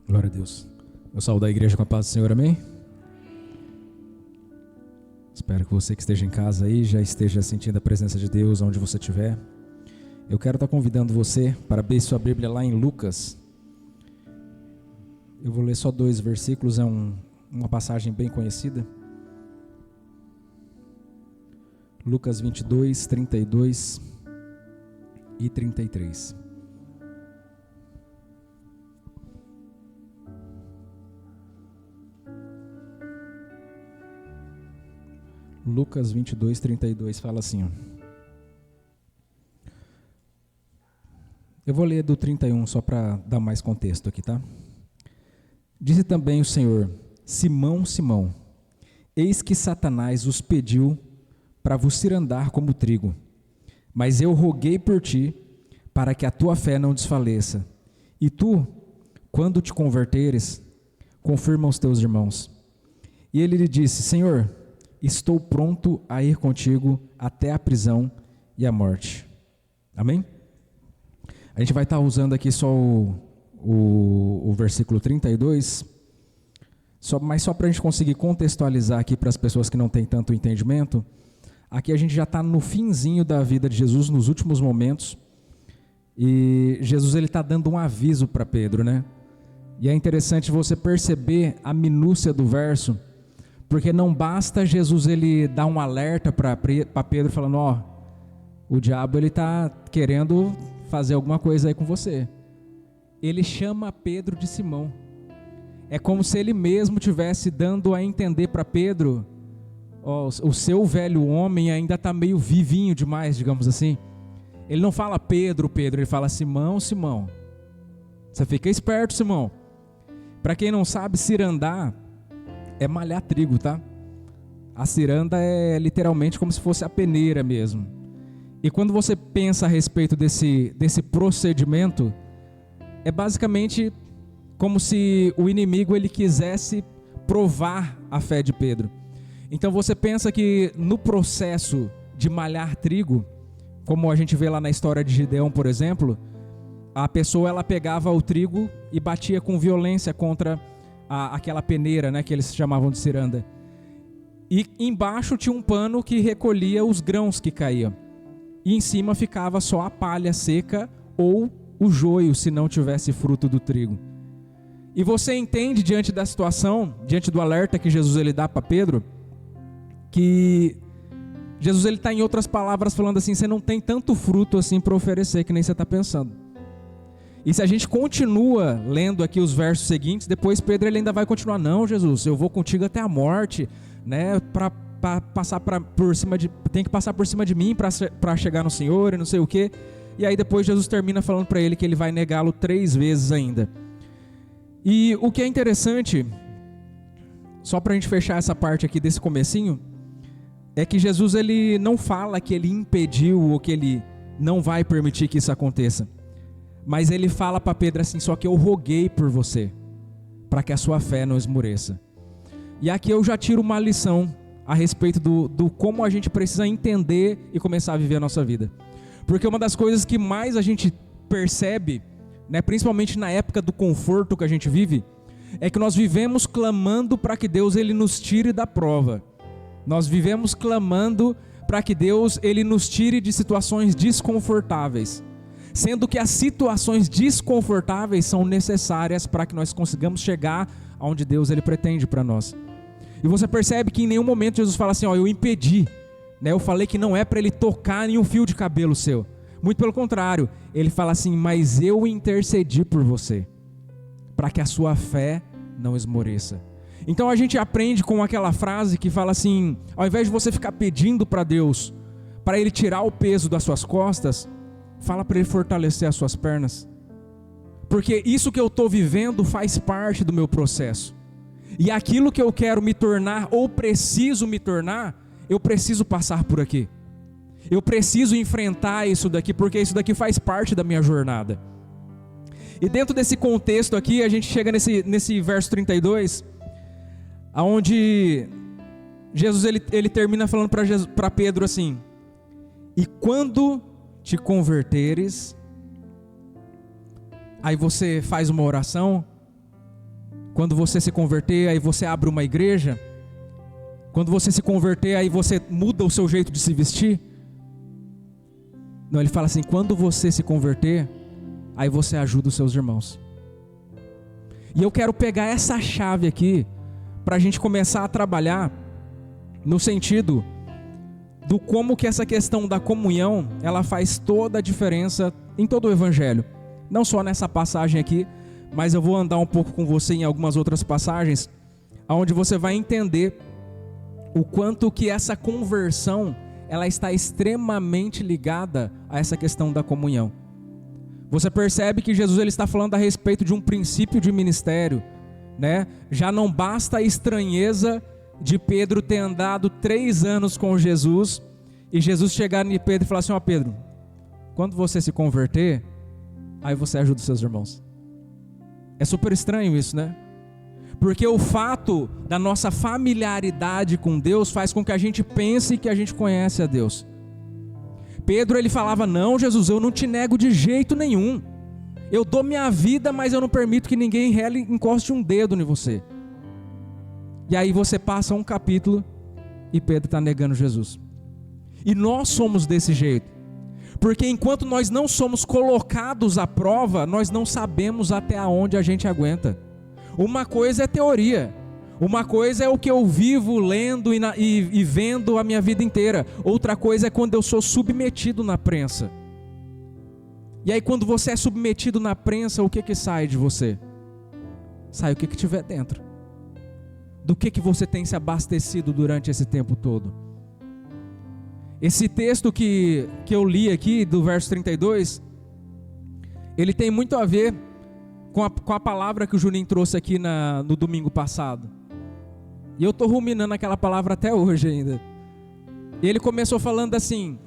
Glória a Deus. Eu saúdo a igreja com a paz do Senhor, amém? Espero que você que esteja em casa aí já esteja sentindo a presença de Deus onde você estiver. Eu quero estar convidando você para abrir sua Bíblia lá em Lucas. Eu vou ler só 2 versículos, é uma passagem bem conhecida. Lucas 22, 32 e 33. Lucas 22, 32 fala assim, ó. Eu vou ler do 31 só para dar mais contexto aqui, tá? Disse também o Senhor: Simão, Simão, eis que Satanás os pediu para vos cirandar como trigo, mas eu roguei por ti, para que a tua fé não desfaleça. E tu, quando te converteres, confirma os teus irmãos. E ele lhe disse: Senhor, estou pronto a ir contigo até a prisão e a morte. Amém? A gente vai estar usando aqui só o versículo 32, mas só para a gente conseguir contextualizar aqui para as pessoas que não têm tanto entendimento. Aqui a gente já está no finzinho da vida de Jesus, nos últimos momentos, e Jesus ele está dando um aviso para Pedro, né? E é interessante você perceber a minúcia do verso, porque não basta Jesus ele dar um alerta para Pedro falando, ó, o diabo ele está querendo fazer alguma coisa aí com você. Ele chama Pedro de Simão. É como se ele mesmo tivesse dando a entender para Pedro, ó, o seu velho homem ainda está meio vivinho demais, digamos assim. Ele não fala Pedro, Pedro, ele fala Simão, Simão. Você fica esperto, Simão. Para quem não sabe, cirandar é malhar trigo, tá? A ciranda é literalmente como se fosse a peneira mesmo. E quando você pensa a respeito desse procedimento, é basicamente como se o inimigo ele quisesse provar a fé de Pedro. Então você pensa que no processo de malhar trigo, como a gente vê lá na história de Gideão, por exemplo, a pessoa ela pegava o trigo e batia com violência contra aquela peneira, né, que eles chamavam de ciranda. E embaixo tinha um pano que recolhia os grãos que caíam. E em cima ficava só a palha seca ou o joio, se não tivesse fruto do trigo. E você entende diante da situação, diante do alerta que Jesus ele dá para Pedro, que Jesus ele está em outras palavras falando assim, você não tem tanto fruto assim para oferecer que nem você está pensando. E se a gente continua lendo aqui os versos seguintes, depois Pedro ele ainda vai continuar, não Jesus, eu vou contigo até a morte, né, para passar por cima de, tem que passar por cima de mim para chegar no Senhor e não sei o que. E aí depois Jesus termina falando para ele que ele vai negá-lo 3 vezes ainda. E o que é interessante, só para a gente fechar essa parte aqui desse comecinho, é que Jesus ele não fala que ele impediu ou que ele não vai permitir que isso aconteça. Mas ele fala para Pedro assim, só que eu roguei por você, para que a sua fé não esmoreça. E aqui eu já tiro uma lição a respeito do como a gente precisa entender e começar a viver a nossa vida. Porque uma das coisas que mais a gente percebe, né, principalmente na época do conforto que a gente vive, é que nós vivemos clamando para que Deus ele nos tire da prova. Nós vivemos clamando para que Deus ele nos tire de situações desconfortáveis. Sendo que as situações desconfortáveis são necessárias para que nós consigamos chegar aonde Deus ele pretende para nós. E você percebe que em nenhum momento Jesus fala assim, ó, eu impedi, né? Eu falei que não é para ele tocar em um fio de cabelo seu. Muito pelo contrário, ele fala assim, mas eu intercedi por você, para que a sua fé não esmoreça. Então a gente aprende com aquela frase que fala assim, ao invés de você ficar pedindo para Deus, para ele tirar o peso das suas costas, fala para ele fortalecer as suas pernas. Porque isso que eu estou vivendo faz parte do meu processo. E aquilo que eu quero me tornar ou preciso me tornar, eu preciso passar por aqui. Eu preciso enfrentar isso daqui, porque isso daqui faz parte da minha jornada. E dentro desse contexto aqui, a gente chega nesse verso 32, onde Jesus ele termina falando para Pedro assim, e quando te converteres, aí você faz uma oração, Quando você se converter, aí você abre uma igreja. Quando você se converter, aí você muda o seu jeito de se vestir. Não, ele fala assim, quando você se converter, aí você ajuda os seus irmãos. E eu quero pegar essa chave aqui, para a gente começar a trabalhar, no sentido do como que essa questão da comunhão, ela faz toda a diferença em todo o Evangelho. Não só nessa passagem aqui, mas eu vou andar um pouco com você em algumas outras passagens, onde você vai entender o quanto que essa conversão, ela está extremamente ligada a essa questão da comunhão. Você percebe que Jesus ele está falando a respeito de um princípio de ministério, né? Já não basta a estranheza de Pedro ter andado 3 anos com Jesus, e Jesus chegar em Pedro e falar assim, ó Pedro, quando você se converter, aí você ajuda os seus irmãos. É super estranho isso, né? Porque o fato da nossa familiaridade com Deus faz com que a gente pense que a gente conhece a Deus. Pedro ele falava, não Jesus, eu não te nego de jeito nenhum. Eu dou minha vida, mas eu não permito que ninguém encoste um dedo em você. E aí você passa um capítulo e Pedro está negando Jesus. E nós somos desse jeito. Porque enquanto nós não somos colocados à prova, nós não sabemos até onde a gente aguenta. Uma coisa é teoria, uma coisa é o que eu vivo lendo e vendo a minha vida inteira. Outra coisa é quando eu sou submetido na prensa. E aí quando você é submetido na prensa, o que sai de você? Sai o que tiver dentro. Do que você tem se abastecido durante esse tempo todo. Esse texto que eu li aqui, do verso 32, ele tem muito a ver com a palavra que o Juninho trouxe aqui no domingo passado. E eu estou ruminando aquela palavra até hoje ainda. E ele começou falando assim,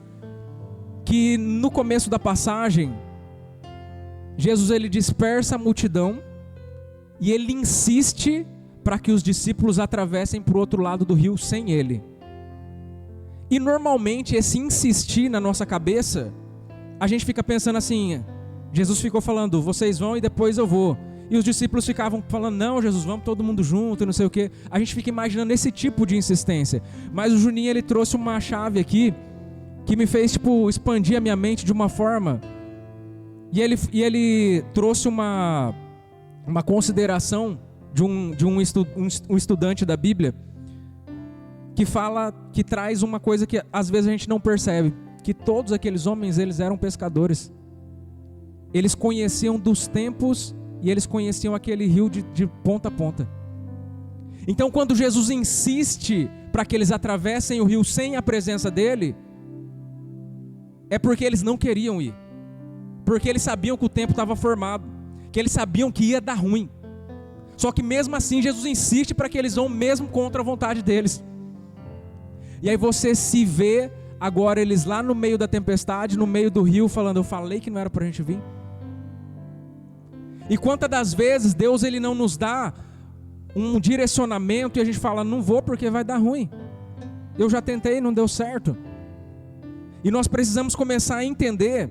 que no começo da passagem, Jesus ele dispersa a multidão e ele insiste para que os discípulos atravessem para o outro lado do rio sem ele. E normalmente esse insistir na nossa cabeça, a gente fica pensando assim, Jesus ficou falando, vocês vão e depois eu vou. E os discípulos ficavam falando, não Jesus, vamos todo mundo junto e não sei o que. A gente fica imaginando esse tipo de insistência. Mas o Juninho ele trouxe uma chave aqui, que me fez expandir a minha mente de uma forma. E ele trouxe uma consideração de um estudante da Bíblia, que traz uma coisa que às vezes a gente não percebe, que todos aqueles homens eles eram pescadores. Eles conheciam dos tempos e eles conheciam aquele rio de ponta a ponta. Então quando Jesus insiste para que eles atravessem o rio sem a presença dele, é porque eles não queriam ir. Porque eles sabiam que o tempo estava formado, que eles sabiam que ia dar ruim. Só que mesmo assim Jesus insiste para que eles vão mesmo contra a vontade deles. E aí você se vê agora eles lá no meio da tempestade, no meio do rio, falando, eu falei que não era para a gente vir. E quantas das vezes Deus ele não nos dá um direcionamento e a gente fala, não vou porque vai dar ruim. Eu já tentei, não deu certo. E nós precisamos começar a entender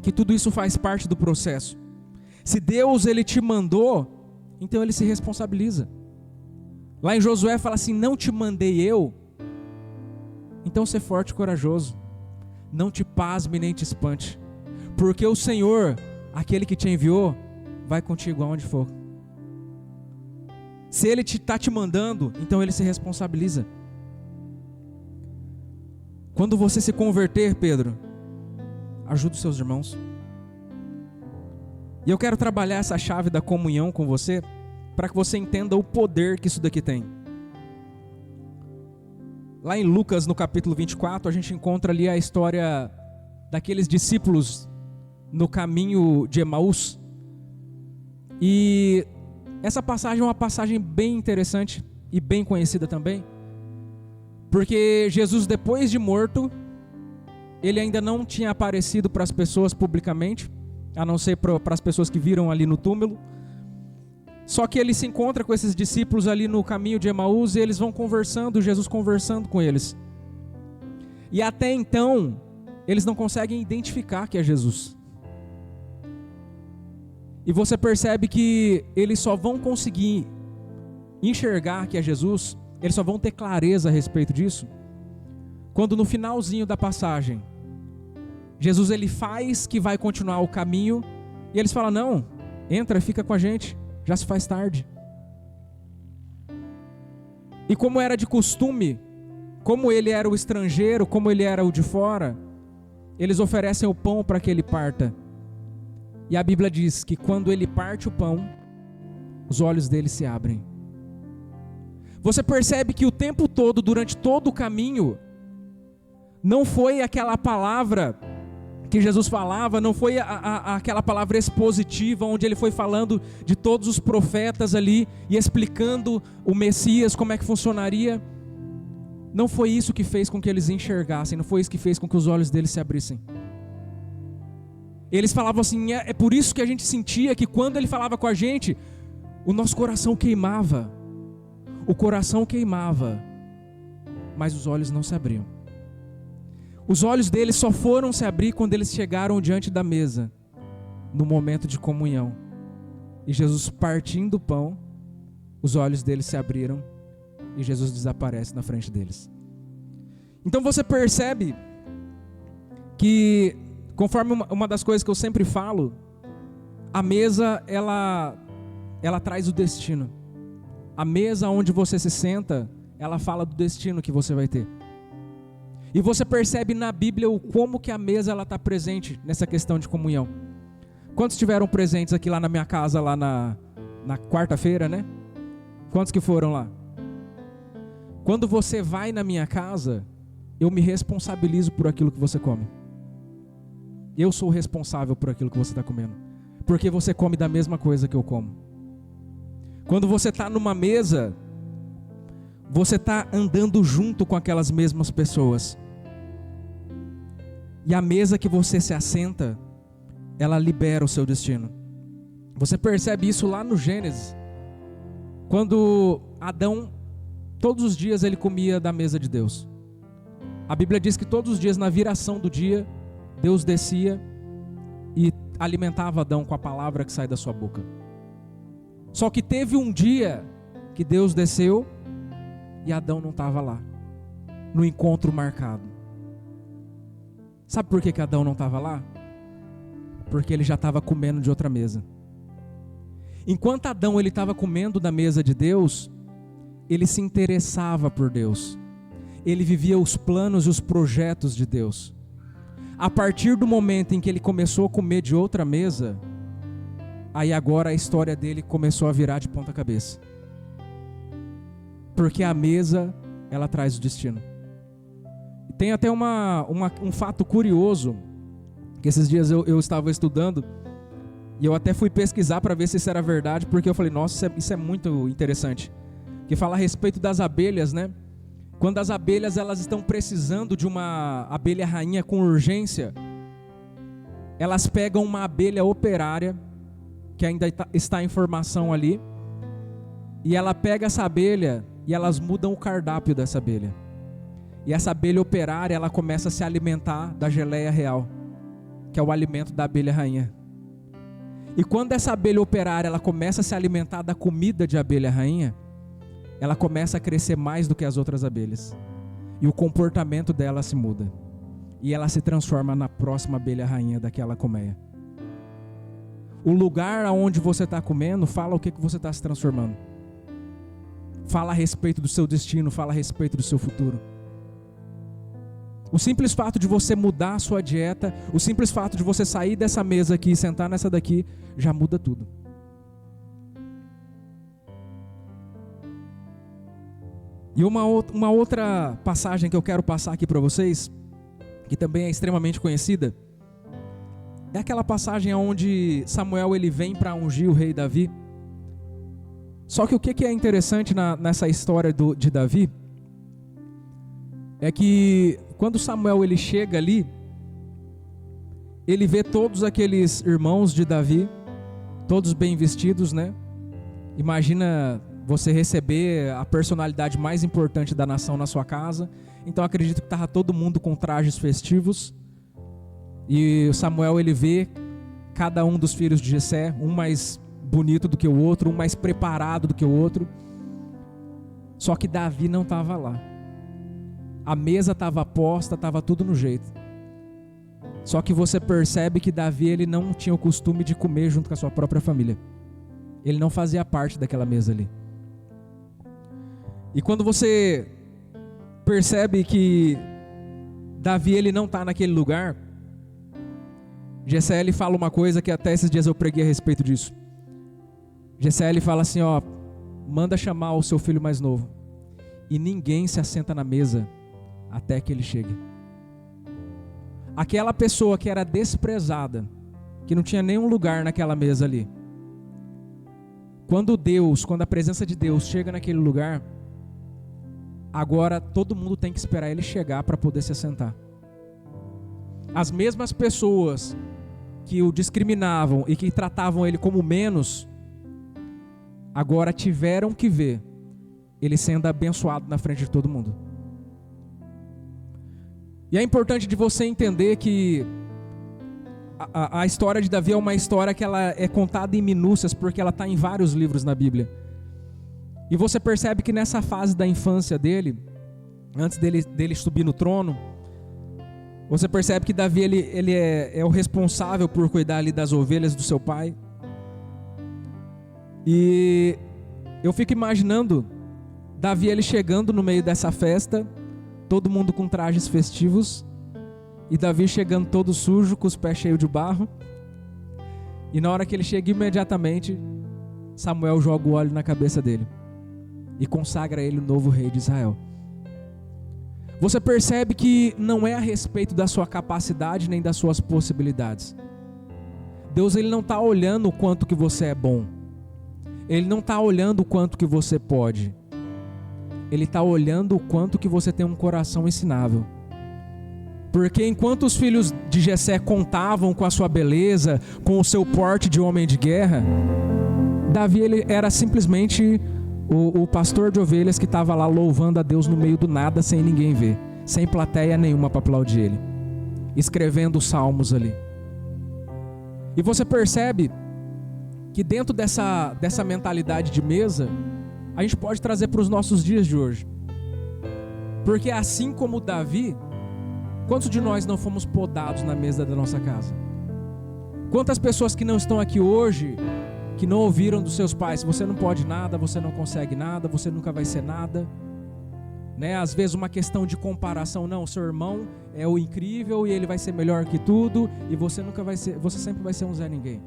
que tudo isso faz parte do processo. Se Deus ele te mandou, então ele se responsabiliza. Lá em Josué fala assim, não te mandei eu, então ser forte e corajoso. Não te pasme nem te espante, porque o Senhor, aquele que te enviou, vai contigo aonde for. Se ele está te mandando, então ele se responsabiliza. Quando você se converter, Pedro, ajude os seus irmãos. E eu quero trabalhar essa chave da comunhão com você, para que você entenda o poder que isso daqui tem. Lá em Lucas, no capítulo 24, a gente encontra ali a história daqueles discípulos no caminho de Emaús. E essa passagem é uma passagem bem interessante e bem conhecida também, porque Jesus, depois de morto, ele ainda não tinha aparecido para as pessoas publicamente, a não ser para as pessoas que viram ali no túmulo. Só que ele se encontra com esses discípulos ali no caminho de Emaús e eles vão conversando, Jesus conversando com eles. E até então, eles não conseguem identificar que é Jesus. E você percebe que eles só vão conseguir enxergar que é Jesus, eles só vão ter clareza a respeito disso, quando no finalzinho da passagem, Jesus ele faz que vai continuar o caminho, e eles falam, não, entra, fica com a gente, já se faz tarde. E como era de costume, como ele era o estrangeiro, como ele era o de fora, eles oferecem o pão para que ele parta. E a Bíblia diz que quando ele parte o pão, os olhos dele se abrem. Você percebe que o tempo todo, durante todo o caminho, não foi aquela palavra que Jesus falava, não foi aquela palavra expositiva, onde ele foi falando de todos os profetas ali, e explicando o Messias, como é que funcionaria. Não foi isso que fez com que eles enxergassem, não foi isso que fez com que os olhos deles se abrissem. Eles falavam assim, é por isso que a gente sentia que quando ele falava com a gente, o nosso coração queimava. O coração queimava, mas os olhos não se abriam. Os olhos deles só foram se abrir quando eles chegaram diante da mesa, no momento de comunhão. E Jesus partindo o pão, os olhos deles se abriram e Jesus desaparece na frente deles. Então você percebe que, conforme uma das coisas que eu sempre falo, a mesa ela traz o destino. A mesa onde você se senta, ela fala do destino que você vai ter. E você percebe na Bíblia como que a mesa ela está presente nessa questão de comunhão. Quantos estiveram presentes aqui lá na minha casa, lá na quarta-feira, né? Quantos que foram lá? Quando você vai na minha casa, eu me responsabilizo por aquilo que você come. Eu sou responsável por aquilo que você está comendo, porque você come da mesma coisa que eu como. Quando você está numa mesa, você está andando junto com aquelas mesmas pessoas. E a mesa que você se assenta, ela libera o seu destino. Você percebe isso lá no Gênesis. Quando Adão, todos os dias ele comia da mesa de Deus. A Bíblia diz que todos os dias, na viração do dia, Deus descia e alimentava Adão com a palavra que sai da sua boca. Só que teve um dia que Deus desceu e Adão não estava lá, no encontro marcado. Sabe por que Adão não estava lá? Porque ele já estava comendo de outra mesa. Enquanto Adão ele estava comendo da mesa de Deus, ele se interessava por Deus. Ele vivia os planos e os projetos de Deus. A partir do momento em que ele começou a comer de outra mesa, aí agora a história dele começou a virar de ponta cabeça. Porque a mesa, ela traz o destino. E tem até um fato curioso, que esses dias eu estava estudando, e eu até fui pesquisar para ver se isso era verdade, porque eu falei, nossa, isso é muito interessante. Que fala a respeito das abelhas, né? Quando as abelhas elas estão precisando de uma abelha rainha com urgência, elas pegam uma abelha operária, que ainda está em formação ali, e ela pega essa abelha e elas mudam o cardápio dessa abelha. E essa abelha operária, ela começa a se alimentar da geleia real, que é o alimento da abelha rainha. E quando essa abelha operária, ela começa a se alimentar da comida de abelha rainha, ela começa a crescer mais do que as outras abelhas. E o comportamento dela se muda. E ela se transforma na próxima abelha rainha daquela colmeia. O lugar onde você está comendo fala o que você está se transformando. Fala a respeito do seu destino, fala a respeito do seu futuro. O simples fato de você mudar a sua dieta, o simples fato de você sair dessa mesa aqui e sentar nessa daqui, já muda tudo. E uma outra passagem que eu quero passar aqui para vocês, que também é extremamente conhecida, é aquela passagem onde Samuel ele vem para ungir o rei Davi. Só que o que é interessante nessa história de Davi é que quando Samuel ele chega ali, ele vê todos aqueles irmãos de Davi, todos bem vestidos, né? Imagina você receber a personalidade mais importante da nação na sua casa. Então acredito que estava todo mundo com trajes festivos. E Samuel ele vê cada um dos filhos de Jessé, um mais bonito do que o outro, um mais preparado do que o outro. Só que Davi não estava lá. A mesa estava posta, estava tudo no jeito. Só que você percebe que Davi, ele não tinha o costume de comer junto com a sua própria família. Ele não fazia parte daquela mesa ali. E quando você percebe que Davi, ele não está naquele lugar, Jessé, ele fala uma coisa que até esses dias eu preguei a respeito disso. Jessé, ele fala assim, ó, manda chamar o seu filho mais novo, e ninguém se assenta na mesa até que ele chegue. Aquela pessoa que era desprezada, que não tinha nenhum lugar naquela mesa ali, quando a presença de Deus chega naquele lugar, agora todo mundo tem que esperar ele chegar para poder se assentar. As mesmas pessoas que o discriminavam e que tratavam ele como menos, agora tiveram que ver ele sendo abençoado na frente de todo mundo. E é importante de você entender que a história de Davi é uma história que ela é contada em minúcias, porque ela está em vários livros na Bíblia. E você percebe que nessa fase da infância dele, antes dele subir no trono, você percebe que Davi ele é o responsável por cuidar ali das ovelhas do seu pai. E eu fico imaginando Davi ele chegando no meio dessa festa, todo mundo com trajes festivos, e Davi chegando todo sujo, com os pés cheios de barro. E na hora que ele chega, imediatamente Samuel joga o óleo na cabeça dele e consagra ele o novo rei de Israel. Você percebe que não é a respeito da sua capacidade nem das suas possibilidades. Deus ele não está olhando o quanto que você é bom. Ele não está olhando o quanto que você pode. Ele está olhando o quanto que você tem um coração ensinável. Porque enquanto os filhos de Jessé contavam com a sua beleza, com o seu porte de homem de guerra, Davi ele era simplesmente o pastor de ovelhas que estava lá louvando a Deus no meio do nada, sem ninguém ver, sem plateia nenhuma para aplaudir ele, escrevendo os salmos ali. E você percebe que dentro dessa mentalidade de mesa, a gente pode trazer para os nossos dias de hoje. Porque assim como Davi, quantos de nós não fomos podados na mesa da nossa casa? Quantas pessoas que não estão aqui hoje, que não ouviram dos seus pais, você não pode nada, você não consegue nada, você nunca vai ser nada, né? Às vezes uma questão de comparação, não, seu irmão é o incrível e ele vai ser melhor que tudo, e você nunca vai ser, você sempre vai ser um Zé Ninguém.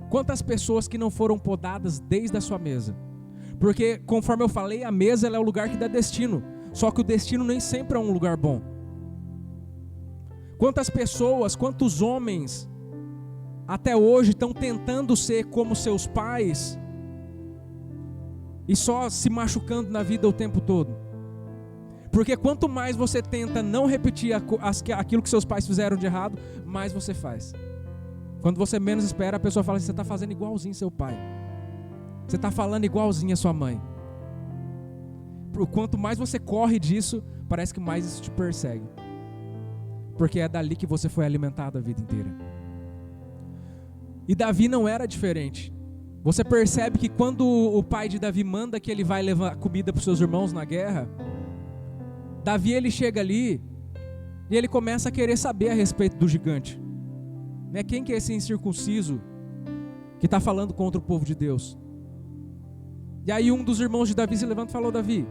Quantas pessoas que não foram podadas desde a sua mesa? Porque, conforme eu falei, a mesa ela é o lugar que dá destino, só que o destino nem sempre é um lugar bom. Quantas pessoas, quantos homens até hoje estão tentando ser como seus pais e só se machucando na vida o tempo todo? Porque quanto mais você tenta não repetir aquilo que seus pais fizeram de errado, mais você faz. Quando você menos espera, a pessoa fala assim, você está fazendo igualzinho seu pai, você está falando igualzinho a sua mãe. Quanto mais você corre disso, parece que mais isso te persegue, porque é dali que você foi alimentado a vida inteira. E Davi não era diferente. Você percebe que quando o pai de Davi manda que ele vai levar comida para os seus irmãos na guerra, Davi ele chega ali e ele começa a querer saber a respeito do gigante, né? Quem que é esse incircunciso que está falando contra o povo de Deus? E aí um dos irmãos de Davi se levanta e falou, Davi,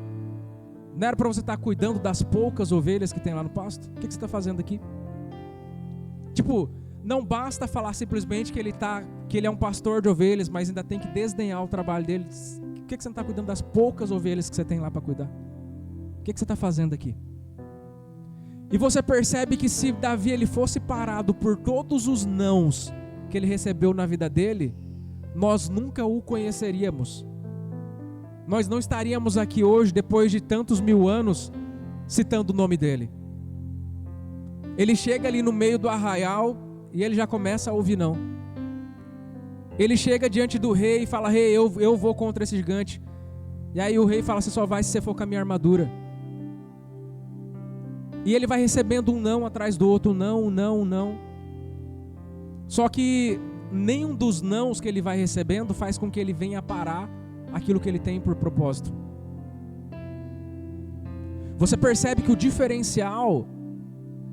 não era para você estar cuidando das poucas ovelhas que tem lá no pasto? O que você está fazendo aqui? Tipo, não basta falar simplesmente que ele é um pastor de ovelhas, mas ainda tem que desdenhar o trabalho dele. Por que você não está cuidando das poucas ovelhas que você tem lá para cuidar? O que você está fazendo aqui? E você percebe que se Davi ele fosse parado por todos os nãos que ele recebeu na vida dele, nós nunca o conheceríamos. Nós não estaríamos aqui hoje, depois de tantos mil anos, citando o nome dele. Ele chega ali no meio do arraial e ele já começa a ouvir não. Ele chega diante do rei e fala, rei, eu vou contra esse gigante. E aí o rei fala, você só vai se você for com a minha armadura. E ele vai recebendo um não atrás do outro, um não. Só que nenhum dos nãos que ele vai recebendo faz com que ele venha parar aquilo que ele tem por propósito. Você percebe que o diferencial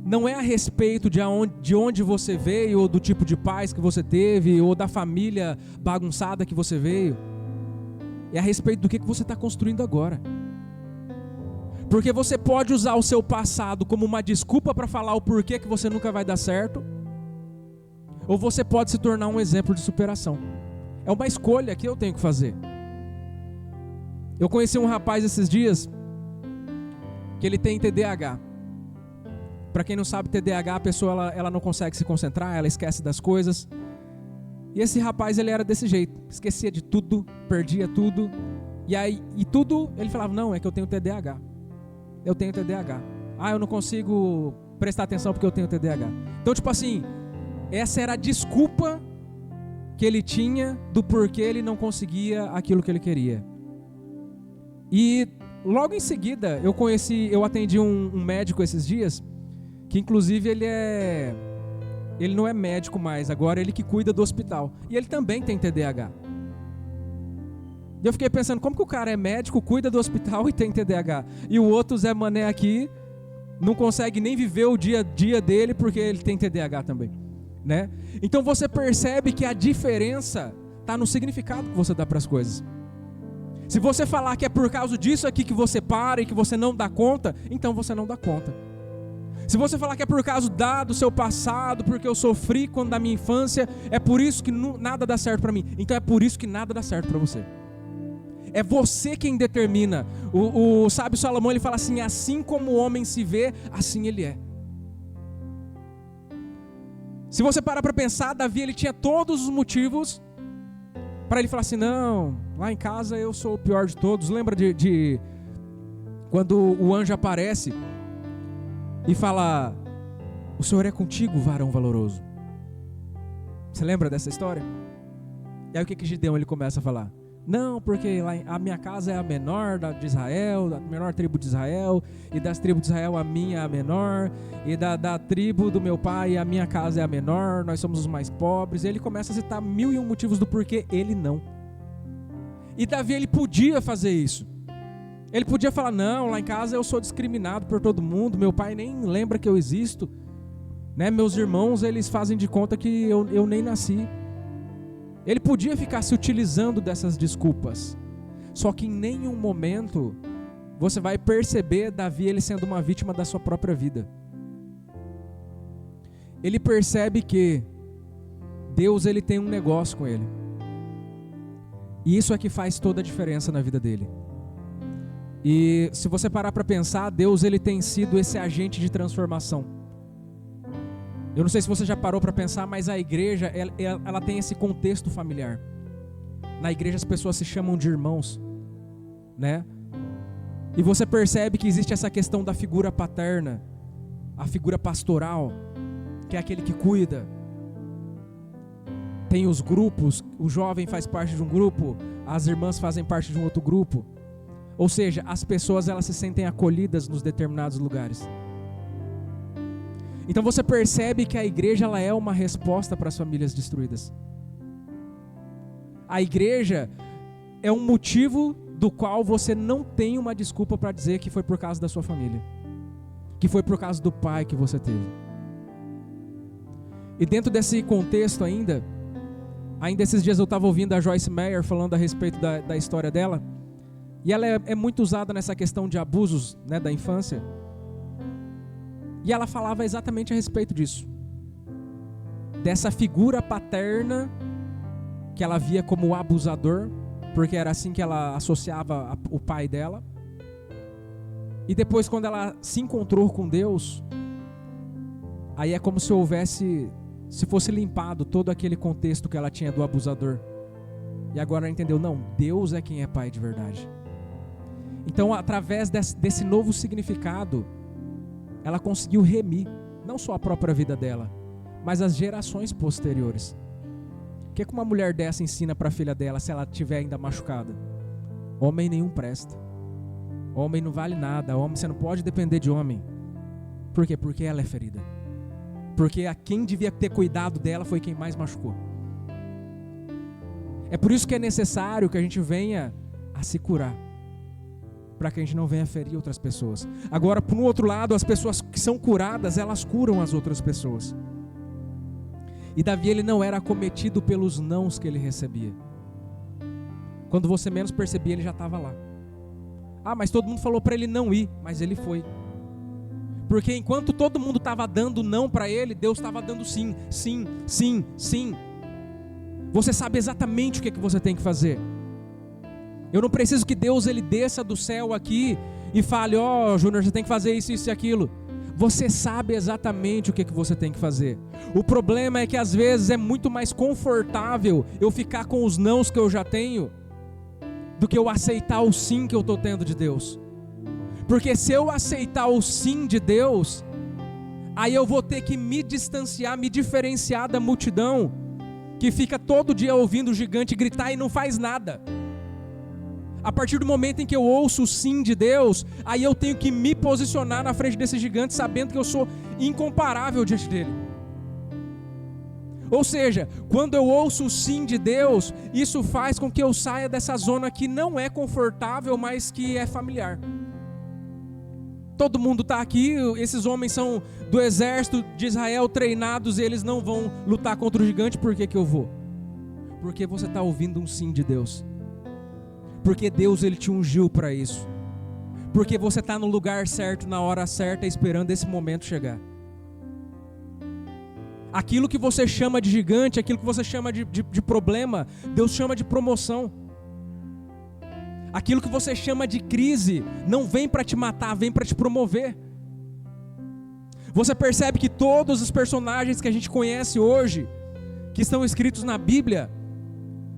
não é a respeito de onde você veio, ou do tipo de pais que você teve, ou da família bagunçada que você veio. É a respeito do que você está construindo agora. Porque você pode usar o seu passado como uma desculpa para falar o porquê que você nunca vai dar certo, ou você pode se tornar um exemplo de superação. É uma escolha que eu tenho que fazer. Eu conheci um rapaz esses dias que ele tem TDAH. Para quem não sabe, TDAH, a pessoa ela não consegue se concentrar, ela esquece das coisas. E esse rapaz, ele era desse jeito, esquecia de tudo, perdia tudo. E tudo, ele falava, não, é que eu tenho TDAH. Eu tenho TDAH. Eu não consigo prestar atenção porque eu tenho TDAH. Então, tipo assim, essa era a desculpa que ele tinha do porquê ele não conseguia aquilo que ele queria. E logo em seguida, eu atendi um médico esses dias, que inclusive ele não é médico mais, agora ele que cuida do hospital. E ele também tem TDAH. E eu fiquei pensando, como que o cara é médico, cuida do hospital e tem TDAH? E o outro Zé Mané aqui não consegue nem viver o dia a dia dele porque ele tem TDAH também, né? Então você percebe que a diferença está no significado que você dá para as coisas. Se você falar que é por causa disso aqui que você para e que você não dá conta, então você não dá conta. Se você falar que é por causa do seu passado, porque eu sofri quando da minha infância, é por isso que nada dá certo para mim, então é por isso que nada dá certo para você. É você quem determina. O sábio Salomão, ele fala assim, assim como o homem se vê, assim ele é. Se você parar para pensar, Davi, ele tinha todos os motivos para ele falar assim, não, lá em casa eu sou o pior de todos. Lembra de quando o anjo aparece e fala, o Senhor é contigo, varão valoroso. Você lembra dessa história? E aí o que Gideão ele começa a falar? Não, porque a minha casa é a menor de Israel, da menor tribo de Israel, e das tribos de Israel a minha é a menor, e da tribo do meu pai a minha casa é a menor, nós somos os mais pobres. E ele começa a citar 1001 motivos do porquê ele não. E Davi, ele podia fazer isso. Ele podia falar, não, lá em casa eu sou discriminado por todo mundo, meu pai nem lembra que eu existo, né? Meus irmãos, eles fazem de conta que eu nem nasci. Ele podia ficar se utilizando dessas desculpas. Só que em nenhum momento você vai perceber Davi ele sendo uma vítima da sua própria vida. Ele percebe que Deus ele tem um negócio com ele. E isso é que faz toda a diferença na vida dele. E se você parar para pensar, Deus ele tem sido esse agente de transformação. Eu não sei se você já parou para pensar, mas a igreja, ela tem esse contexto familiar. Na igreja as pessoas se chamam de irmãos, né? E você percebe que existe essa questão da figura paterna, a figura pastoral, que é aquele que cuida. Tem os grupos, o jovem faz parte de um grupo, as irmãs fazem parte de um outro grupo. Ou seja, as pessoas elas se sentem acolhidas nos determinados lugares. Então você percebe que a igreja ela é uma resposta para as famílias destruídas. A igreja é um motivo do qual você não tem uma desculpa para dizer que foi por causa da sua família, que foi por causa do pai que você teve. E dentro desse contexto ainda esses dias eu estava ouvindo a Joyce Meyer falando a respeito da história dela, e ela é muito usada nessa questão de abusos, né, da infância. E ela falava exatamente a respeito disso. Dessa figura paterna que ela via como abusador, porque era assim que ela associava o pai dela. E depois quando ela se encontrou com Deus, aí é como se fosse limpado todo aquele contexto que ela tinha do abusador. E agora ela entendeu, não, Deus é quem é pai de verdade. Então através desse novo significado, ela conseguiu remir, não só a própria vida dela, mas as gerações posteriores. O que uma mulher dessa ensina para a filha dela se ela estiver ainda machucada? Homem nenhum presta. Homem não vale nada. Homem, você não pode depender de homem. Por quê? Porque ela é ferida. porque a quem devia ter cuidado dela foi quem mais machucou. É por isso que é necessário que a gente venha a se curar, para que a gente não venha ferir outras pessoas. Agora, por um outro lado, as pessoas que são curadas, elas curam as outras pessoas. E Davi, ele não era acometido pelos nãos que ele recebia. Quando você menos percebia, ele já estava lá. Ah, mas todo mundo falou para ele não ir, mas ele foi. Porque enquanto todo mundo estava dando não para ele, Deus estava dando sim, sim, sim, sim. Você sabe exatamente o que você tem que fazer. Eu não preciso que Deus ele desça do céu aqui e fale, ó, Júnior, você tem que fazer isso, isso e aquilo. Você sabe exatamente o que você tem que fazer. O problema é que às vezes é muito mais confortável eu ficar com os nãos que eu já tenho do que eu aceitar o sim que eu estou tendo de Deus. Porque se eu aceitar o sim de Deus, aí eu vou ter que me distanciar, me diferenciar da multidão que fica todo dia ouvindo o gigante gritar e não faz nada. A partir do momento em que eu ouço o sim de Deus, aí eu tenho que me posicionar na frente desse gigante, sabendo que eu sou incomparável diante dele. Ou seja, quando eu ouço o sim de Deus, isso faz com que eu saia dessa zona que não é confortável, mas que é familiar. Todo mundo está aqui, esses homens são do exército de Israel treinados, e eles não vão lutar contra o gigante. Por que eu vou? Porque você está ouvindo um sim de Deus. Porque Deus ele te ungiu para isso. Porque você está no lugar certo, na hora certa, esperando esse momento chegar. Aquilo que você chama de gigante, aquilo que você chama de problema, Deus chama de promoção. Aquilo que você chama de crise, não vem para te matar, vem para te promover. Você percebe que todos os personagens que a gente conhece hoje, que estão escritos na Bíblia,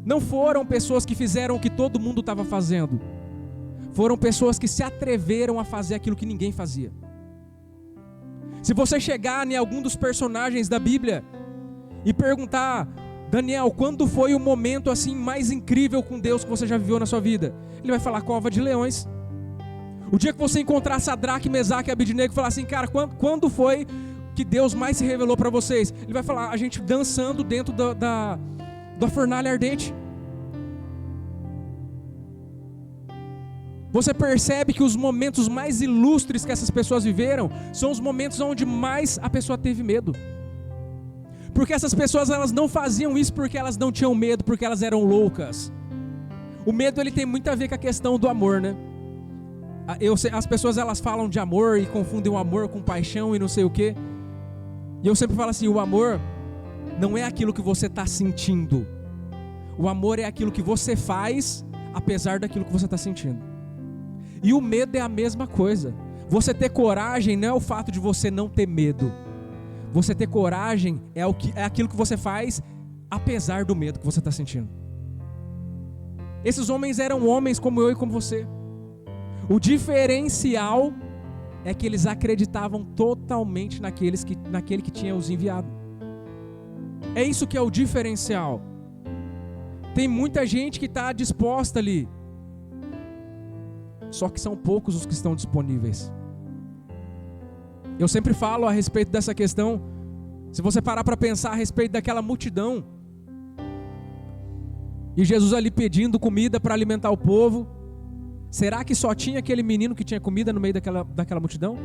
não foram pessoas que fizeram o que todo mundo estava fazendo. Foram pessoas que se atreveram a fazer aquilo que ninguém fazia. Se você chegar em algum dos personagens da Bíblia e perguntar, Daniel, quando foi o momento assim mais incrível com Deus que você já viveu na sua vida? Ele vai falar, cova de leões. O dia que você encontrar Sadraque, Mesaque e Abednego e falar assim, cara, quando foi que Deus mais se revelou para vocês? Ele vai falar, a gente dançando dentro da fornalha ardente. Você percebe que os momentos mais ilustres que essas pessoas viveram são os momentos onde mais a pessoa teve medo. Porque essas pessoas elas não faziam isso porque elas não tinham medo, porque elas eram loucas. O medo ele tem muito a ver com a questão do amor, né? As pessoas elas falam de amor e confundem o amor com paixão e não sei o quê. E eu sempre falo assim, o amor não é aquilo que você está sentindo. O amor é aquilo que você faz apesar daquilo que você está sentindo. E o medo é a mesma coisa. Você ter coragem não é o fato de você não ter medo. Você ter coragem é aquilo que você faz apesar do medo que você está sentindo. Esses homens eram homens como eu e como você. O diferencial é que eles acreditavam totalmente naquele que tinha os enviado. É isso que é o diferencial. Tem muita gente que está disposta ali, só que são poucos os que estão disponíveis. Eu sempre falo a respeito dessa questão. Se você parar para pensar a respeito daquela multidão, e Jesus ali pedindo comida para alimentar o povo, será que só tinha aquele menino que tinha comida no meio daquela multidão?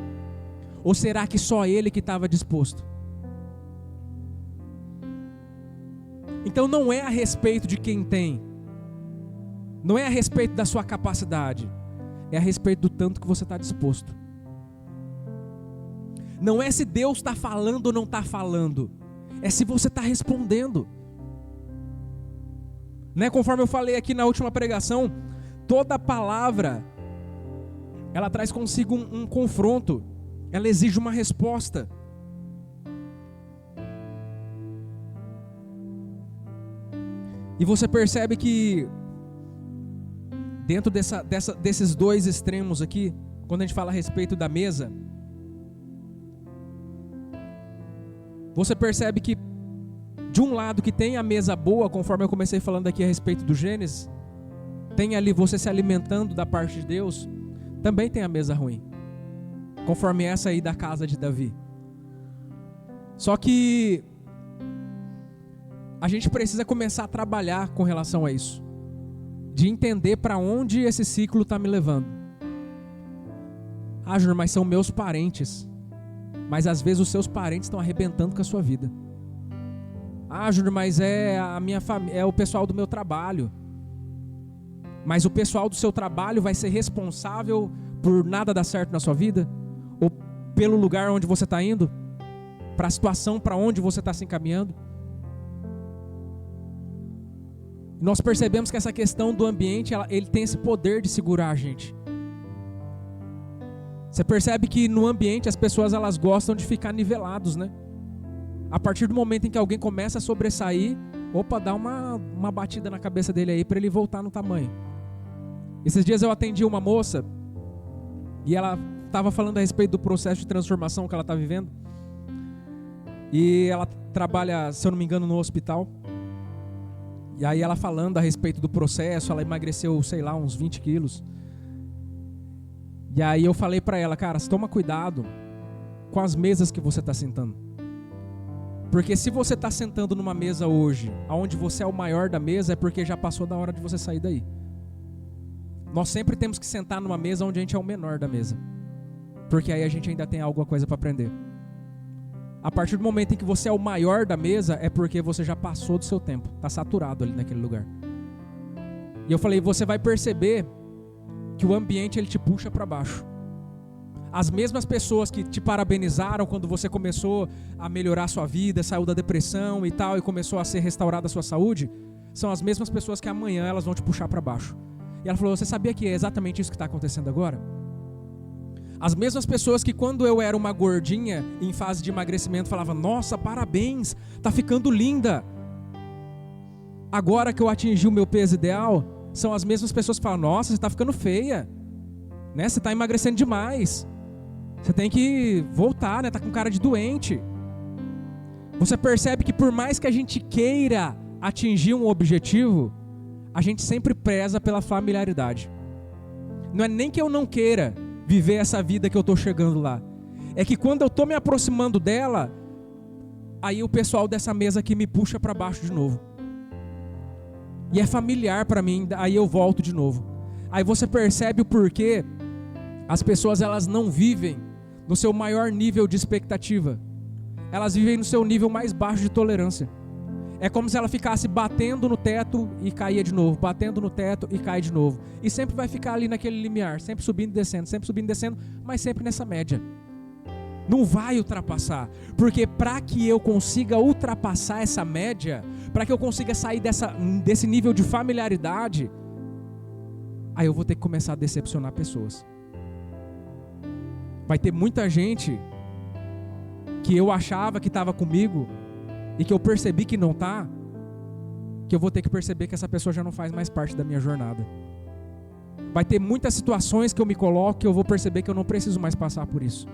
Ou será que só ele que estava disposto? Então não é a respeito de quem tem, não é a respeito da sua capacidade, é a respeito do tanto que você está disposto. Não é se Deus está falando ou não está falando, é se você está respondendo. Né? Conforme eu falei aqui na última pregação, toda palavra, ela traz consigo um confronto, ela exige uma resposta. E você percebe que dentro desses dois extremos aqui, quando a gente fala a respeito da mesa, você percebe que de um lado que tem a mesa boa, conforme eu comecei falando aqui a respeito do Gênesis, tem ali você se alimentando da parte de Deus, também tem a mesa ruim, conforme essa aí da casa de Davi. Só que a gente precisa começar a trabalhar com relação a isso, de entender para onde esse ciclo está me levando. Ah, Júnior, mas são meus parentes. Mas às vezes os seus parentes estão arrebentando com a sua vida. Ah, Júnior, mas é a minha família, é o pessoal do meu trabalho. Mas o pessoal do seu trabalho vai ser responsável por nada dar certo na sua vida? Ou pelo lugar onde você está indo? Para a situação para onde você está se encaminhando? Nós percebemos que essa questão do ambiente, ele tem esse poder de segurar a gente. Você percebe que no ambiente as pessoas elas gostam de ficar nivelados, né? A partir do momento em que alguém começa a sobressair, opa, dá uma batida na cabeça dele aí para ele voltar no tamanho. Esses dias eu atendi uma moça e ela estava falando a respeito do processo de transformação que ela está vivendo. E ela trabalha, se eu não me engano, no hospital. E aí ela falando a respeito do processo, ela emagreceu, sei lá, uns 20 quilos. E aí eu falei para ela, cara, toma cuidado com as mesas que você está sentando. Porque se você está sentando numa mesa hoje, onde você é o maior da mesa, é porque já passou da hora de você sair daí. Nós sempre temos que sentar numa mesa onde a gente é o menor da mesa. Porque aí a gente ainda tem alguma coisa para aprender. A partir do momento em que você é o maior da mesa, é porque você já passou do seu tempo. Está saturado ali naquele lugar. E eu falei, você vai perceber que o ambiente ele te puxa para baixo. As mesmas pessoas que te parabenizaram quando você começou a melhorar a sua vida, saiu da depressão e tal, e começou a ser restaurada a sua saúde, são as mesmas pessoas que amanhã elas vão te puxar para baixo. E ela falou, você sabia que é exatamente isso que está acontecendo agora? As mesmas pessoas que quando eu era uma gordinha em fase de emagrecimento falavam, nossa, parabéns, tá ficando linda. Agora que eu atingi o meu peso ideal, são as mesmas pessoas que falam, nossa, você tá ficando feia, né? Você tá emagrecendo demais. Você tem que voltar, né? Tá com cara de doente. Você percebe que por mais que a gente queira atingir um objetivo, a gente sempre preza pela familiaridade. Não é nem que eu não queira viver essa vida que eu estou chegando lá. É que quando eu estou me aproximando dela, aí o pessoal dessa mesa aqui me puxa para baixo de novo. E é familiar para mim, aí eu volto de novo. Aí você percebe o porquê as pessoas elas não vivem no seu maior nível de expectativa. Elas vivem no seu nível mais baixo de tolerância. É como se ela ficasse batendo no teto e caía de novo, batendo no teto e cai de novo. E sempre vai ficar ali naquele limiar, sempre subindo e descendo, mas sempre nessa média. Não vai ultrapassar, porque para que eu consiga ultrapassar essa média, para que eu consiga sair desse nível de familiaridade, aí eu vou ter que começar a decepcionar pessoas. Vai ter muita gente que eu achava que estava comigo e que eu percebi que não está, que eu vou ter que perceber que essa pessoa já não faz mais parte da minha jornada. Vai ter muitas situações que eu me coloco que eu vou perceber que eu não preciso mais passar por isso.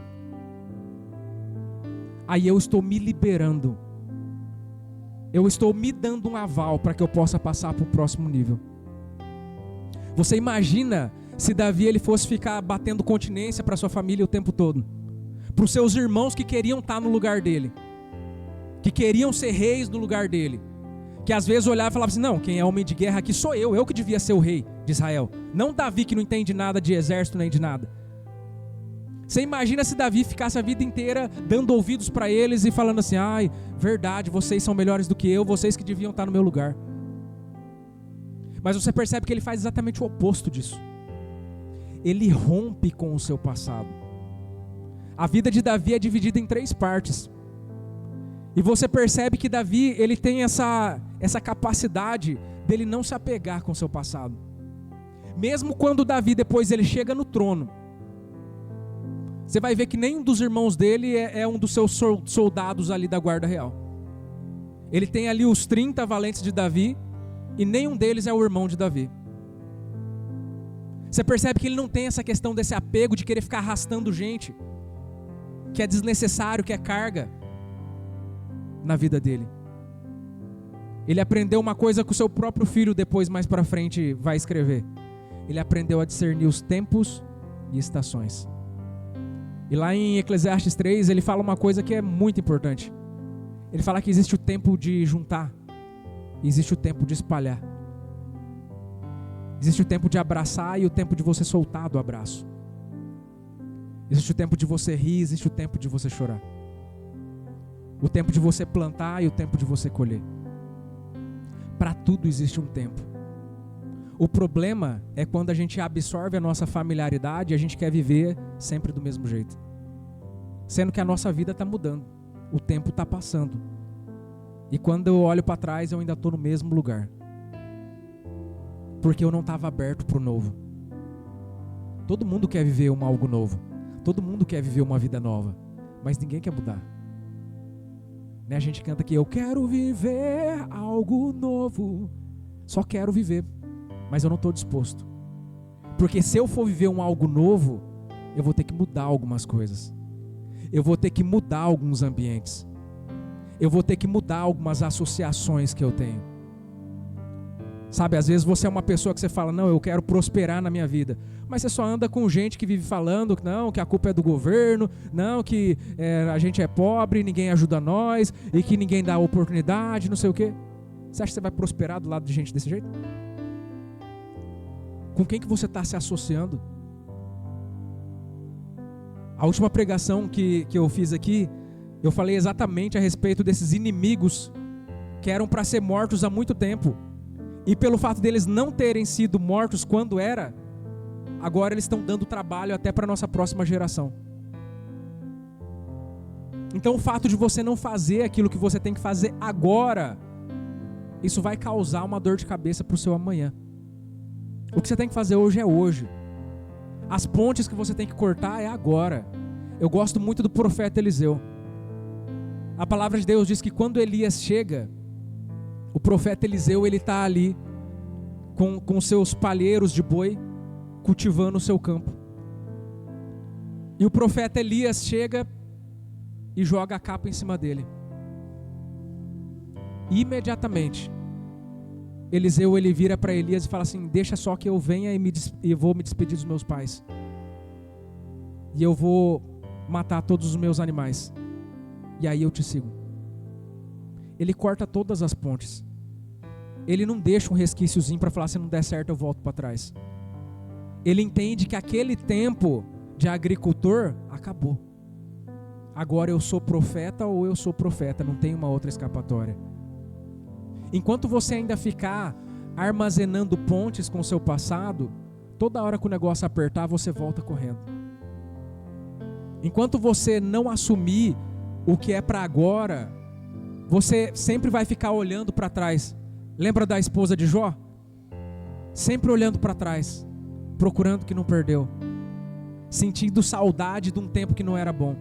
Aí eu estou me liberando. Eu estou me dando um aval para que eu possa passar para o próximo nível. Você imagina se Davi ele fosse ficar batendo continência para sua família o tempo todo, para os seus irmãos que queriam estar no lugar dele, que queriam ser reis no lugar dele, que às vezes olhava e falava assim, não, quem é homem de guerra aqui sou eu que devia ser o rei de Israel, não Davi que não entende nada de exército nem de nada. Você imagina se Davi ficasse a vida inteira dando ouvidos para eles e falando assim, ai, verdade, vocês são melhores do que eu, vocês que deviam estar no meu lugar. Mas você percebe que ele faz exatamente o oposto disso. Ele rompe com o seu passado. A vida de Davi é dividida em 3 partes. E você percebe que Davi, ele tem essa capacidade dele não se apegar com o seu passado. Mesmo quando Davi depois ele chega no trono, você vai ver que nenhum dos irmãos dele é um dos seus soldados ali da guarda real. Ele tem ali os 30 valentes de Davi e nenhum deles é o irmão de Davi. Você percebe que ele não tem essa questão desse apego de querer ficar arrastando gente, que é desnecessário, que é carga na vida dele. Ele aprendeu uma coisa que o seu próprio filho depois mais para frente vai escrever. Ele aprendeu a discernir os tempos e estações. E lá em Eclesiastes 3 ele fala uma coisa que é muito importante. Ele fala que existe o tempo de juntar, e existe o tempo de espalhar. Existe o tempo de abraçar e o tempo de você soltar do abraço. Existe o tempo de você rir, existe o tempo de você chorar. O tempo de você plantar e o tempo de você colher. Para tudo existe um tempo. O problema é quando a gente absorve a nossa familiaridade e a gente quer viver sempre do mesmo jeito. Sendo que a nossa vida está mudando. O tempo está passando. E quando eu olho para trás, eu ainda estou no mesmo lugar. Porque eu não estava aberto para o novo. Todo mundo quer viver algo novo. Todo mundo quer viver uma vida nova. Mas ninguém quer mudar. Né? A gente canta aqui, eu quero viver algo novo. Só quero viver. Mas eu não estou disposto. Porque se eu for viver algo novo, eu vou ter que mudar algumas coisas. Eu vou ter que mudar alguns ambientes. Eu vou ter que mudar algumas associações que eu tenho. Sabe, às vezes você é uma pessoa que você fala, não, eu quero prosperar na minha vida. Mas você só anda com gente que vive falando, não, que a culpa é do governo, não, que a gente é pobre, ninguém ajuda nós, e que ninguém dá oportunidade, não sei o quê. Você acha que você vai prosperar do lado de gente desse jeito? Com quem que você está se associando? A última pregação que eu fiz aqui, eu falei exatamente a respeito desses inimigos que eram para ser mortos há muito tempo. E pelo fato deles não terem sido mortos quando era, agora eles estão dando trabalho até para a nossa próxima geração. Então o fato de você não fazer aquilo que você tem que fazer agora, isso vai causar uma dor de cabeça para o seu amanhã. O que você tem que fazer hoje é hoje. As pontes que você tem que cortar é agora. Eu gosto muito do profeta Eliseu. A palavra de Deus diz que quando Elias chega, o profeta Eliseu, ele está ali com seus palheiros de boi, cultivando o seu campo. E o profeta Elias chega e joga a capa em cima dele. E imediatamente, Eliseu, ele vira para Elias e fala assim, deixa só que eu venha e vou me despedir dos meus pais. E eu vou matar todos os meus animais. E aí eu te sigo. Ele corta todas as pontes. Ele não deixa um resquíciozinho para falar, se não der certo eu volto para trás. Ele entende que aquele tempo de agricultor acabou. Agora eu sou profeta ou eu sou profeta, não tem uma outra escapatória. Enquanto você ainda ficar armazenando pontes com o seu passado, toda hora que o negócio apertar, você volta correndo. Enquanto você não assumir o que é para agora, você sempre vai ficar olhando para trás. Lembra da esposa de Jó? Sempre olhando para trás, procurando o que não perdeu, sentindo saudade de um tempo que não era bom.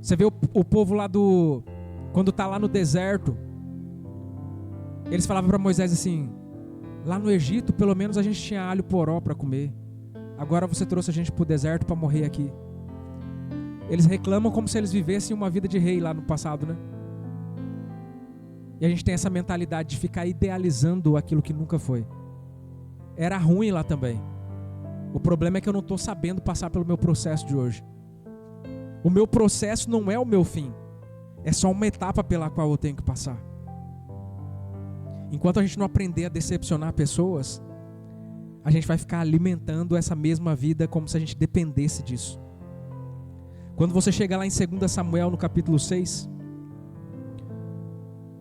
Você vê o povo lá quando está lá no deserto, eles falavam para Moisés assim, lá no Egito pelo menos a gente tinha alho poró para comer, agora você trouxe a gente para o deserto para morrer aqui. Eles reclamam como se eles vivessem uma vida de rei lá no passado, né? E a gente tem essa mentalidade de ficar idealizando aquilo que nunca foi. Era ruim lá também. O problema é que eu não estou sabendo passar pelo meu processo de hoje. O meu processo não é o meu fim. É só uma etapa pela qual eu tenho que passar. Enquanto a gente não aprender a decepcionar pessoas, a gente vai ficar alimentando essa mesma vida como se a gente dependesse disso. Quando você chega lá em 2 Samuel no capítulo 6,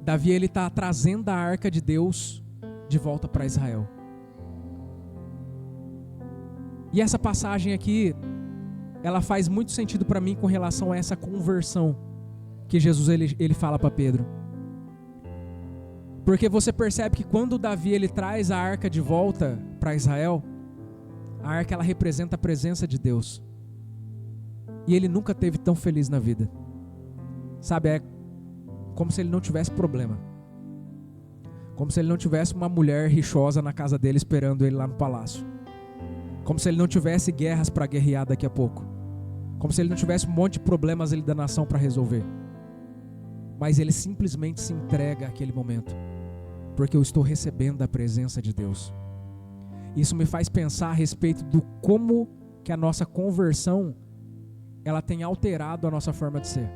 Davi ele está trazendo a arca de Deus de volta para Israel. E essa passagem aqui, ela faz muito sentido para mim com relação a essa conversão que Jesus ele fala para Pedro. Porque você percebe que quando Davi ele traz a arca de volta para Israel, a arca ela representa a presença de Deus. E ele nunca esteve tão feliz na vida. Sabe, é como se ele não tivesse problema. Como se ele não tivesse uma mulher rixosa na casa dele esperando ele lá no palácio. Como se ele não tivesse guerras para guerrear daqui a pouco. Como se ele não tivesse um monte de problemas ali da nação para resolver. Mas ele simplesmente se entrega àquele momento. Porque eu estou recebendo a presença de Deus. Isso me faz pensar a respeito do como que a nossa conversão ela tem alterado a nossa forma de ser.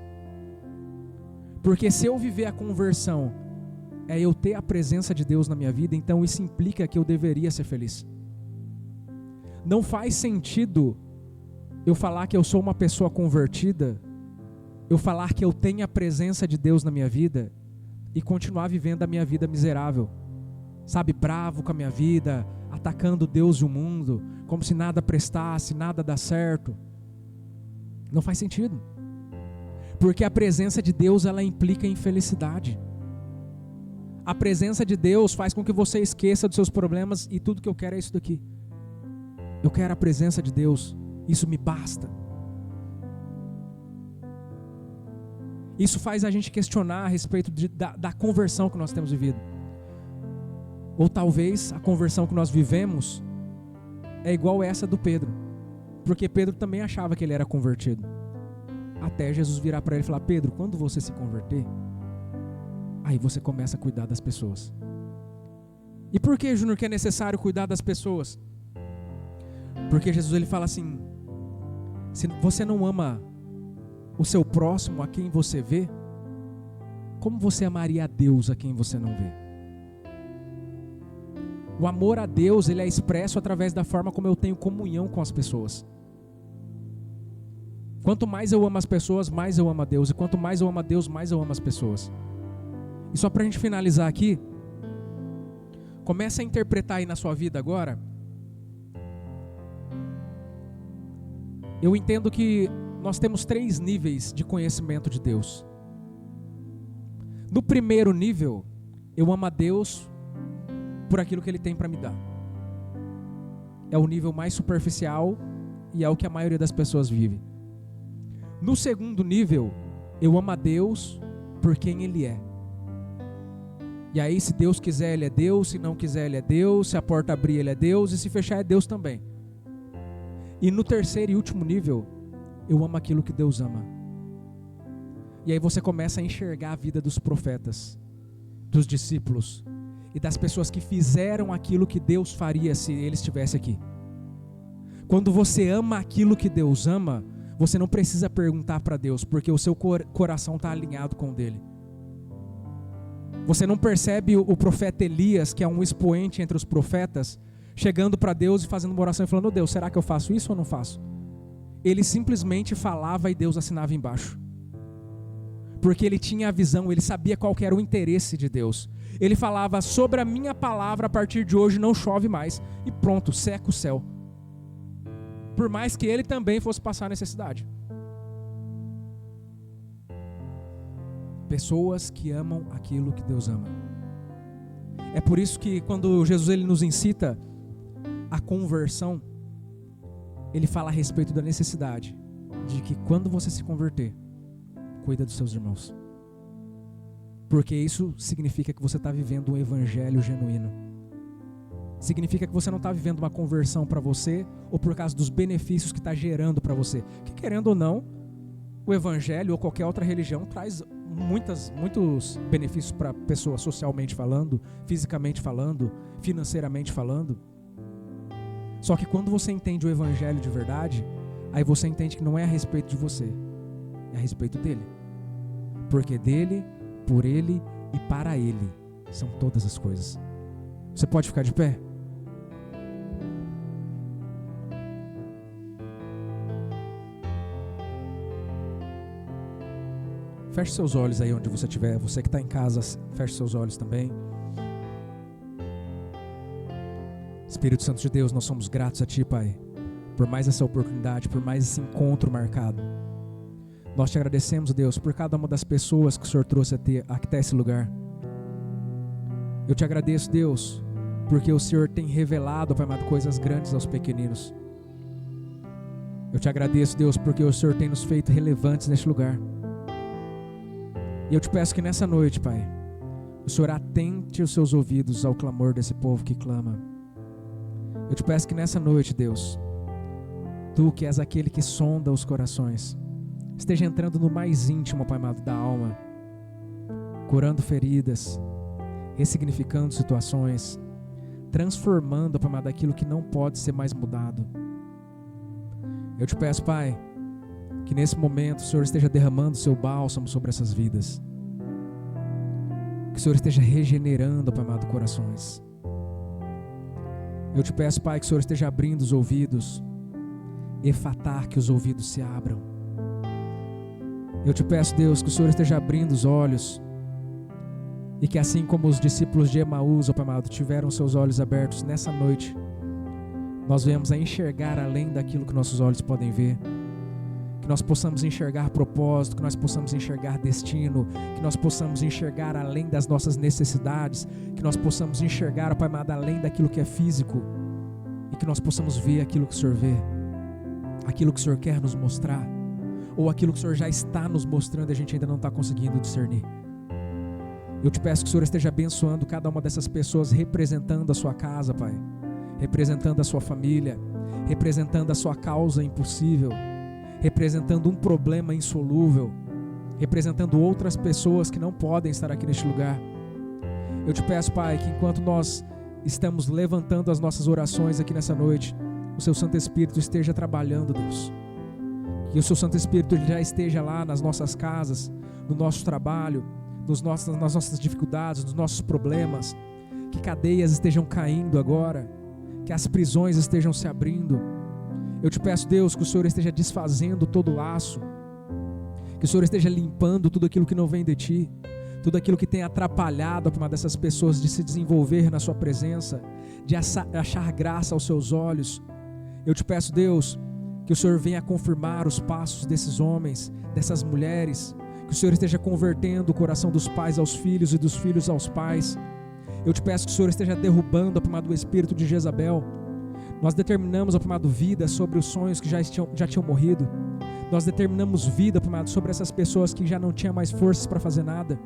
Porque se eu viver a conversão, é eu ter a presença de Deus na minha vida, então isso implica que eu deveria ser feliz. Não faz sentido eu falar que eu sou uma pessoa convertida, eu falar que eu tenho a presença de Deus na minha vida e continuar vivendo a minha vida miserável, sabe, bravo com a minha vida, atacando Deus e o mundo, como se nada prestasse, nada dá certo. Não faz sentido. Porque a presença de Deus, ela implica em felicidade. A presença de Deus faz com que você esqueça dos seus problemas e tudo que eu quero é isso daqui. Eu quero a presença de Deus, isso me basta. Isso faz a gente questionar a respeito da conversão que nós temos vivido. Ou talvez a conversão que nós vivemos é igual essa do Pedro. Porque Pedro também achava que ele era convertido. Até Jesus virar para ele e falar: Pedro, quando você se converter, aí você começa a cuidar das pessoas. E por que, Júnior, que é necessário cuidar das pessoas? Porque Jesus, ele fala assim: se você não ama o seu próximo a quem você vê, como você amaria a Deus a quem você não vê? O amor a Deus, ele é expresso através da forma como eu tenho comunhão com as pessoas. Quanto mais eu amo as pessoas, mais eu amo a Deus. E quanto mais eu amo a Deus, mais eu amo as pessoas. E só para a gente finalizar aqui, comece a interpretar aí na sua vida agora. Eu entendo que nós temos 3 níveis de conhecimento de Deus. No primeiro nível, eu amo a Deus por aquilo que Ele tem para me dar. É o nível mais superficial e é o que a maioria das pessoas vive. No segundo nível, eu amo a Deus por quem Ele é. E aí, se Deus quiser, Ele é Deus. Se não quiser, Ele é Deus. Se a porta abrir, Ele é Deus. E se fechar, é Deus também. E no terceiro e último nível, eu amo aquilo que Deus ama. E aí você começa a enxergar a vida dos profetas, dos discípulos e das pessoas que fizeram aquilo que Deus faria se Ele estivesse aqui. Quando você ama aquilo que Deus ama, você não precisa perguntar para Deus, porque o seu coração está alinhado com o dele. Você não percebe o profeta Elias, que é um expoente entre os profetas, chegando para Deus e fazendo uma oração e falando: Deus, será que eu faço isso ou não faço? Ele simplesmente falava e Deus assinava embaixo. Porque ele tinha a visão, ele sabia qual que era o interesse de Deus. Ele falava: sobre a minha palavra, a partir de hoje não chove mais. E pronto, seca o céu. Por mais que ele também fosse passar necessidade. Pessoas que amam aquilo que Deus ama. É por isso que quando Jesus ele nos incita a conversão, ele fala a respeito da necessidade de que quando você se converter, cuida dos seus irmãos. Porque isso significa que você está vivendo um evangelho genuíno. Significa que você não está vivendo uma conversão para você ou por causa dos benefícios que está gerando para você. Que, querendo ou não, o evangelho ou qualquer outra religião traz muitos benefícios para a pessoa, socialmente falando, fisicamente falando, financeiramente falando. Só que quando você entende o evangelho de verdade, aí você entende que não é a respeito de você, é a respeito dele. Porque dele, por ele e para ele são todas as coisas. Você pode ficar de pé? Feche seus olhos aí onde você estiver. Você que está em casa, feche seus olhos também. Espírito Santo de Deus, nós somos gratos a Ti, Pai, por mais essa oportunidade, por mais esse encontro marcado. Nós te agradecemos, Deus, por cada uma das pessoas que o Senhor trouxe até esse lugar. Eu te agradeço, Deus, porque o Senhor tem revelado, Pai amado, coisas grandes aos pequeninos. Eu te agradeço, Deus, porque o Senhor tem nos feito relevantes neste lugar. E eu te peço que nessa noite, Pai, o Senhor atente os seus ouvidos ao clamor desse povo que clama. Eu te peço que nessa noite, Deus, Tu que és aquele que sonda os corações, esteja entrando no mais íntimo, Pai amado, da alma, curando feridas, ressignificando situações, transformando, Pai amado, aquilo que não pode ser mais mudado. Eu te peço, Pai, que nesse momento o Senhor esteja derramando o seu bálsamo sobre essas vidas. Que o Senhor esteja regenerando, Pai amado, corações. Eu te peço, Pai, que o Senhor esteja abrindo os ouvidos. Efatar, que os ouvidos se abram. Eu te peço, Deus, que o Senhor esteja abrindo os olhos. E que assim como os discípulos de Emaús, ó Pai amado, tiveram seus olhos abertos nessa noite, nós venhamos a enxergar além daquilo que nossos olhos podem ver. Que nós possamos enxergar propósito, que nós possamos enxergar destino, que nós possamos enxergar além das nossas necessidades, que nós possamos enxergar, Pai amado, além daquilo que é físico, e que nós possamos ver aquilo que o Senhor vê, aquilo que o Senhor quer nos mostrar, ou aquilo que o Senhor já está nos mostrando e a gente ainda não está conseguindo discernir. Eu te peço que o Senhor esteja abençoando cada uma dessas pessoas, representando a sua casa, Pai, representando a sua família, representando a sua causa impossível, representando um problema insolúvel, representando outras pessoas que não podem estar aqui neste lugar. Eu te peço, Pai, que enquanto nós estamos levantando as nossas orações aqui nessa noite, o Seu Santo Espírito esteja trabalhando, Deus. Que o Seu Santo Espírito já esteja lá nas nossas casas, no nosso trabalho, nas nossas dificuldades, nos nossos problemas. Que cadeias estejam caindo agora, que as prisões estejam se abrindo. Eu te peço, Deus, que o Senhor esteja desfazendo todo o laço, que o Senhor esteja limpando tudo aquilo que não vem de Ti, tudo aquilo que tem atrapalhado a dessas pessoas de se desenvolver na Sua presença, de achar graça aos Seus olhos. Eu te peço, Deus, que o Senhor venha confirmar os passos desses homens, dessas mulheres, que o Senhor esteja convertendo o coração dos pais aos filhos e dos filhos aos pais. Eu te peço que o Senhor esteja derrubando o espírito de Jezabel. Nós determinamos, ó Pai amado, vida sobre os sonhos que já tinham morrido. Nós determinamos vida, Pai amado, sobre essas pessoas que já não tinham mais forças para fazer nada.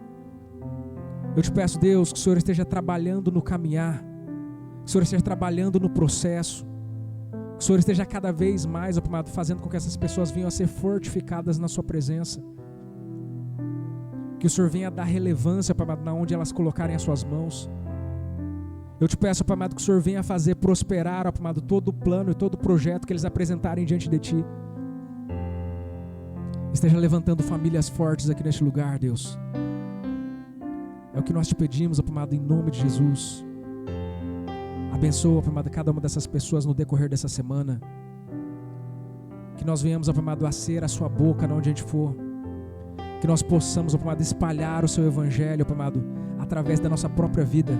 Eu te peço, Deus, que o Senhor esteja trabalhando no caminhar, que o Senhor esteja trabalhando no processo, que o Senhor esteja cada vez mais, ó Pai amado, fazendo com que essas pessoas venham a ser fortificadas na Sua presença. Que o Senhor venha dar relevância, Pai amado, na onde elas colocarem as Suas mãos. Eu te peço, Pai amado, que o Senhor venha fazer prosperar, Pai amado, todo o plano e todo o projeto que eles apresentarem diante de Ti. Esteja levantando famílias fortes aqui neste lugar, Deus. É o que nós te pedimos, Pai amado, em nome de Jesus. Abençoa, Pai amado, cada uma dessas pessoas no decorrer dessa semana. Que nós venhamos, Pai amado, a ser a Sua boca onde a gente for. Que nós possamos, Pai amado, espalhar o Seu Evangelho, Pai amado, através da nossa própria vida.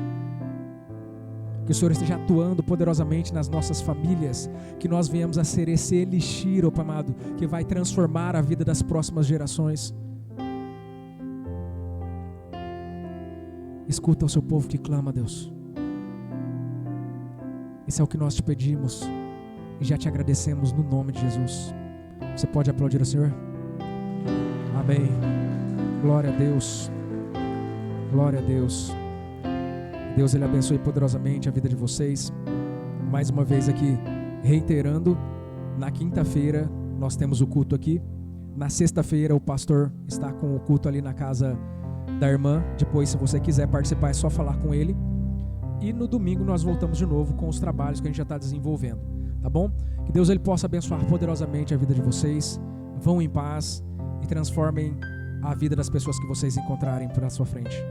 Que o Senhor esteja atuando poderosamente nas nossas famílias, que nós venhamos a ser esse elixir, ó Pai amado, que vai transformar a vida das próximas gerações. Escuta o Seu povo que clama, Deus. Isso é o que nós te pedimos e já te agradecemos no nome de Jesus. Você pode aplaudir ao Senhor? Amém. Glória a Deus. Glória a Deus. Deus, Ele abençoe poderosamente a vida de vocês. Mais uma vez aqui, reiterando, na quinta-feira nós temos o culto aqui. Na sexta-feira o pastor está com o culto ali na casa da irmã. Depois, se você quiser participar, é só falar com ele. E no domingo nós voltamos de novo com os trabalhos que a gente já está desenvolvendo. Tá bom? Que Deus Ele possa abençoar poderosamente a vida de vocês. Vão em paz e transformem a vida das pessoas que vocês encontrarem por à sua frente.